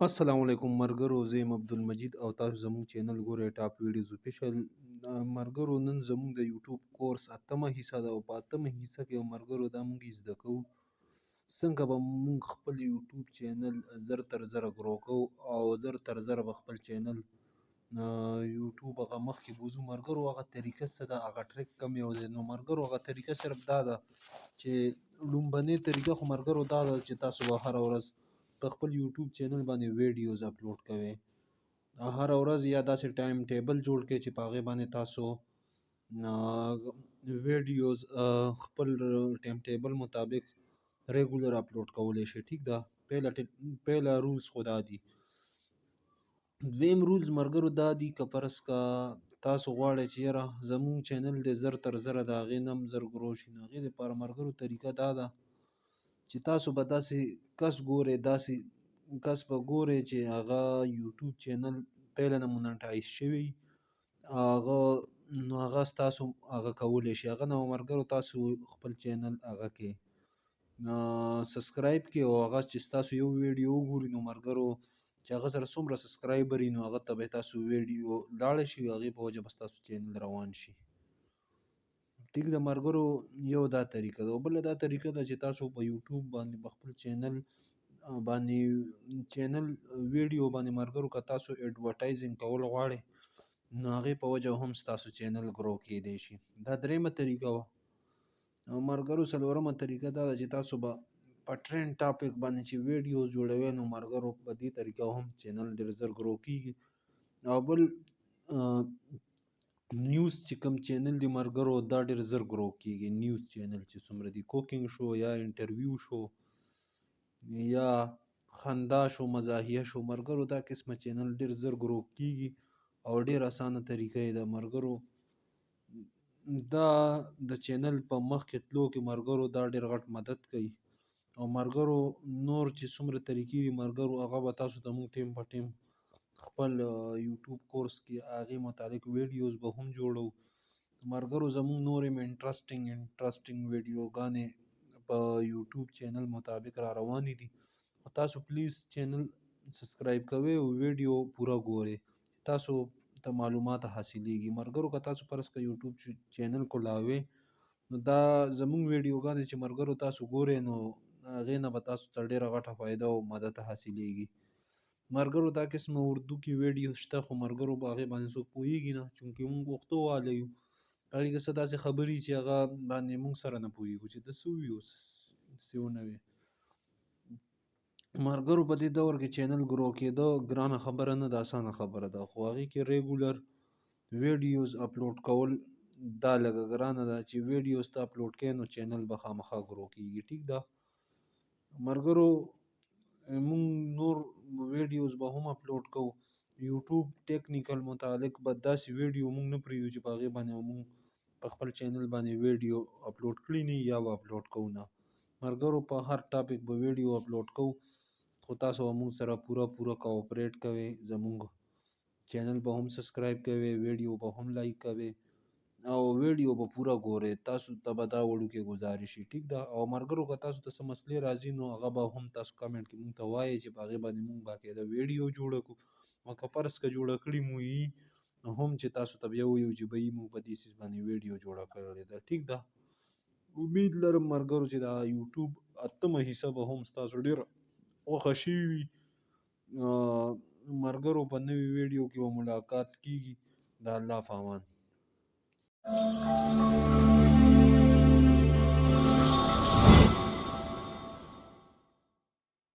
السلام علیکم مرګرو، زه یم عبدالمجید او تاسو زموږ چینل ګورئ ټاپ ویډیوز official. مرګرو، نن زموږ د یوټیوب کورس اتمه حصه ده او په اتمه حصه کې مرګرو دا موږ زده کوو څنګه به موږ خپل یوټیوب چینل زر تر زره ګرو کوو او زر تر زره به خپل چینل یوټیوب هغه مخکې بوځو. مرګرو هغه طریقه څه ده، هغه ټریک کوم یو دی؟ نو مرګرو هغه طریقه صرف دا ده چې لومبنۍ طریقه خو مرګرو دا ده چې تاسو به هره ورځ په خپل یوټیوب چینل باندې ویډیوز اپلوډ کوئ. هره ورځ یا داسې ټایم ټیبل جوړ کړئ چې په هغې باندې تاسو ویډیوز خپل ټایم ټیبل مطابق ریګولر اپلوډ کولی شئ. ټیک ده، پهله رولز خو دا دي. دویم رولز مرګرو دا دي که فرض که تاسو غواړئ چې یاره زموږ چینل د زر تر زره د هغې نه هم زر ګرو شي، نو هغې دپاره مرګرو طریقه دا ده چې تاسو به داسې کس ګورئ، داسې کس به ګورئ چې هغه یوټیوب چینل پهله نه مونټایز شوی، نو هغه ستاسو هغه کولی شي. هغه نه به مرګرو تاسو خپل چینل هغه کې سبسکرایب کړئ او هغه چې ستاسو یو ویډیو وګوري نو مرګرو چې هغه سره څومره سبسکرایبر وي نو هغه ته به تاسو ویډیو لاړه شي، هغې په وجه به ستاسو چینل روان شي. ټیک ده مرګرو، یو دا طریقه ده. او بله دا طریقه ده چې تاسو په یوټیوب باندې په خپل چینل ویډیو باندې مرګرو که تاسو ایډورټایزینګ کول غواړئ نو هغې په وجه هم ستاسو چینل ګرو کیدی شي. دا دریمه طریقه وه. او مرګرو څلورمه طریقه دا ده چې تاسو به په ټرینډ ټاپک باندې چې ویډیوز جوړوئ نو مرګرو په دې طریقه هم چینل ډېر زر ګرو کیږي. او بل نیوز چې کوم چینل دی مرګرو دا ډېر زر ګرو کیږي. نیوز چینل چې څومره دي، کوکینګ شو یا انټرویو شو یا خندا شو، مزاحیه شو، مرګرو دا قسمه چینل ډېر زر ګرو کیږي او ډېر اسانه طریقه یې ده. مرګرو دا د چینل په مخکې تلو کې مرګرو دا ډېر غټ مدد کوي. او مرګرو نور چې څومره طریقې دي مرګرو هغه به تاسو ته موږ ټیم په ټیم خپل یوټیوب کورس کې هغې متعلق ویډیوز به هم جوړو. مرګرو زموږ نورې انټرسټینګ ویډیوګانې په یوټیوب چینل مطابق را روانې دي. تاسو پلیز چینل سبسکرایب کوئ او ویډیو پوره ګورئ، تاسو ته معلومات حاصلیږي. مرګرو که تاسو فرض که یوټیوب چینل کولاوئ نو دا زموږ ویډیوګانې چې مرګرو تاسو ګورئ نو هغې نه به تاسو ته ډېره غټه فایده او مدد حاصلیږي. مرګرو دا قسمه اردو کې ویډیو شته خو مرګرو په هغې باندې څوک پوهېږي نه، چونکې موږ پښتو واله یو. هغې کې څه داسې خبرې چې هغه باندې موږ سره نه پوهېږو چې ده څه ووي او څه ونه وي. مرګرو په دې دور کې چینل ګرو کېده ګرانه خبره نه ده، اسانه خبره ده، خو هغې کې ریګولر ویډیوز اپلوډ کول دا لږه ګرانه ده. چې ویډیوز ته اپلوډ کړئ نو چینل به خامخا ګرو کېږي. ټیک ده مرګرو، مونږ نور ویډیوز به هم اپلوډ کوو. یوټیوب ټیکنیکل متعلق به داسې ویډیو مونږ نه پرېږدو چې په هغې باندې مونږ په خپل چینل باندې ویډیو اپلوډ کړي نه یا به اپلوډ کوو نه. مرګرو په هر ټاپک به ویډیو اپلوډ کوو خو تاسو به مونږ سره پوره کوآپریټ کوئ، زمونږ چینل به هم سبسکرایب کوئ، ویډیو به هم لایک کوئ او ویډیو به پوره ګورئ. تاسو ته به دا وړوکی ګزارش وي. ټیک ده. او مرګرو که تاسو ته څه مسلې راځي نو هغه به هم تاسو کمنټ کې مونږ ته وایئ چې په هغې باندې مونږ باقاعده ویډیو جوړه کړو. او که فرض که جوړه کړې مو وي نو هم چې تاسو ته بیا ووایو چې بهي مونږ په دې څیز باندې ویډیو جوړه کړې ده. ټیک ده. امید لرم مرګرو چې دا یوټیوب اتمه حصه به هم ستاسو ډېره خوښه شوې وي. مرګرو په نوي ویډیو کې به ملاقات کیږي. د الله په امان.